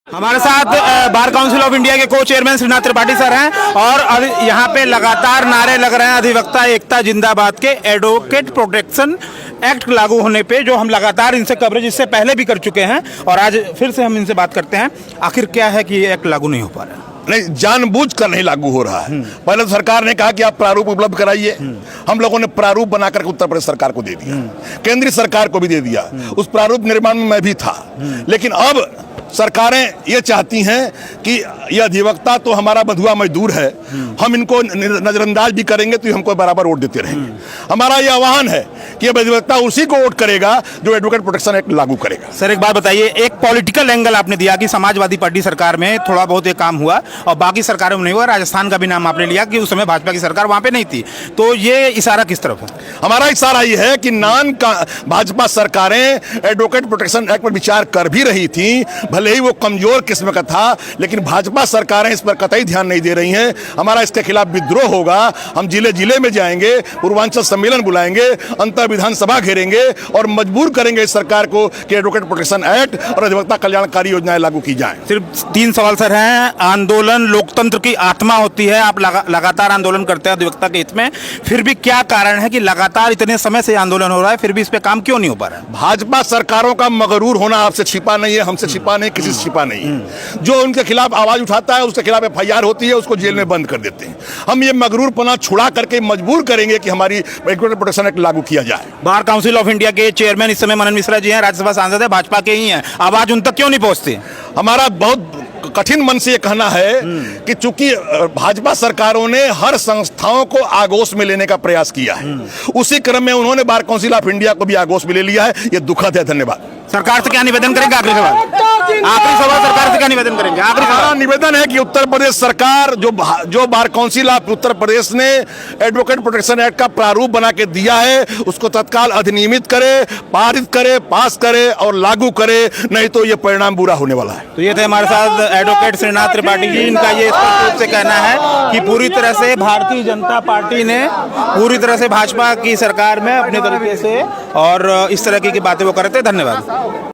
हमारे साथ bar council of India के को चेयरमैन श्रीनाथ त्रिपाठी सर हैं और यहाँ पे लगातार नारे लग रहे हैं अधिवक्ता एकता जिंदाबाद के एडवोकेट प्रोटेक्शन एक्ट लागू होने पे, जो हम लगातार इनसे कवरेज इससे पहले भी कर चुके हैं और आज फिर से हम इनसे बात करते हैं। आखिर क्या है कि ये एक्ट लागू नहीं हो पा रहा है? नहीं, जानबूझकर नहीं लागू हो रहा है। पहले तो सरकार ने कहा कि आप प्रारूप उपलब्ध कराइए। हम लोगों ने प्रारूप बनाकर उत्तर प्रदेश सरकार को दे दिया, केंद्रीय सरकार को भी दे दिया। उस प्रारूप निर्माण में मैं भी था, लेकिन अब सरकारें ये चाहती हैं कि यह अधिवक्ता तो हमारा बंधुआ मजदूर है, हम इनको नजरअंदाज भी करेंगे तो हमको बराबर वोट देते रहेंगे। हमारा यह आह्वान है कि यह अधिवक्ता उसी को वोट करेगा जो एडवोकेट प्रोटेक्शन एक्ट लागू करेगा। सर एक बात बताइए, एक पॉलिटिकल एंगल आपने दिया कि समाजवादी पार्टी सरकार में थोड़ा बहुत एक काम हुआ और बाकी सरकारों में नहीं हुआ। राजस्थान का भी नाम आपने लिया कि उस समय भाजपा की सरकार वहां पे नहीं थी, तो ये इशारा किस तरफ है? हमारा इशारा ये है कि भाजपा सरकारें एडवोकेट प्रोटेक्शन एक्ट पर विचार कर भी रही थी, भले ही वो कमजोर किस्म का था, लेकिन भाजपा सरकारें इस पर कतई ध्यान नहीं दे रही हैं। हमारा इसके खिलाफ विद्रोह होगा। हम जिले जिले में जाएंगे, पूर्वांचल सम्मेलन बुलाएंगे, अंतर विधानसभा घेरेंगे और मजबूर करेंगे इस सरकार को कि एडवोकेट प्रोटेक्शन एक्ट और अधिवक्ता कल्याणकारी योजनाएं लागू की जाएं। सिर्फ 3 सवाल सर हैं। आंदोलन लोकतंत्र की आत्मा होती है, आप लगातार आंदोलन करते हैं अधिवक्ता के हित में, फिर भी क्या कारण है कि लगातार इतने समय से आंदोलन हो रहा है फिर भी इस पे काम क्यों नहीं हो पा रहा है? भाजपा सरकारों का मगरूर होना आपसे छिपा नहीं है, हमसे छिपा नहीं, किसी से छिपा नहीं है। जो उनके खिलाफ आवाज उठाता है उसके खिलाफ FIR होती है, उसको जेल में बंद कर देते हैं। हम ये मगरूरपना छुड़ा करके मजबूर करेंगे कि हमारी एडवोकेट प्रोटेक्शन एक्ट लागू किया जाए। बार काउंसिल ऑफ इंडिया के चेयरमैन इस समय मनन मिश्रा जी हैं, राज्यसभा सांसद है, भाजपा के ही हैं, आवाज उन तक क्यों नहीं पहुंचती? हमारा बहुत कठिन मन से ये कहना है कि चूंकि भाजपा सरकारों ने हर संस्थाओं को आगोश में लेने का प्रयास किया है, उसी क्रम में उन्होंने बार काउंसिल ऑफ इंडिया को भी आगोश में ले लिया है। ये दुखद है। धन्यवाद। सरकार से क्या निवेदन करेंगे? आखिरी सवाल सरकार से क्या निवेदन करेंगे? आखिरी हमारा निवेदन है कि उत्तर प्रदेश सरकार जो bar council of Uttar Pradesh ने एडवोकेट प्रोटेक्शन एक्ट का प्रारूप बना के दिया है उसको तत्काल अधिनियमित करे, पारित करे, पास करे और लागू करे, नहीं तो ये परिणाम बुरा होने वाला है। तो ये थे हमारे साथ एडवोकेट श्रीनाथ त्रिपाठी जी। इनका ये स्पष्ट रूप से कहना है कि पूरी तरह से भारतीय जनता पार्टी ने पूरी तरह से भाजपा की सरकार में अपने तरीके से और इस तरह की बातें वो करते। धन्यवाद।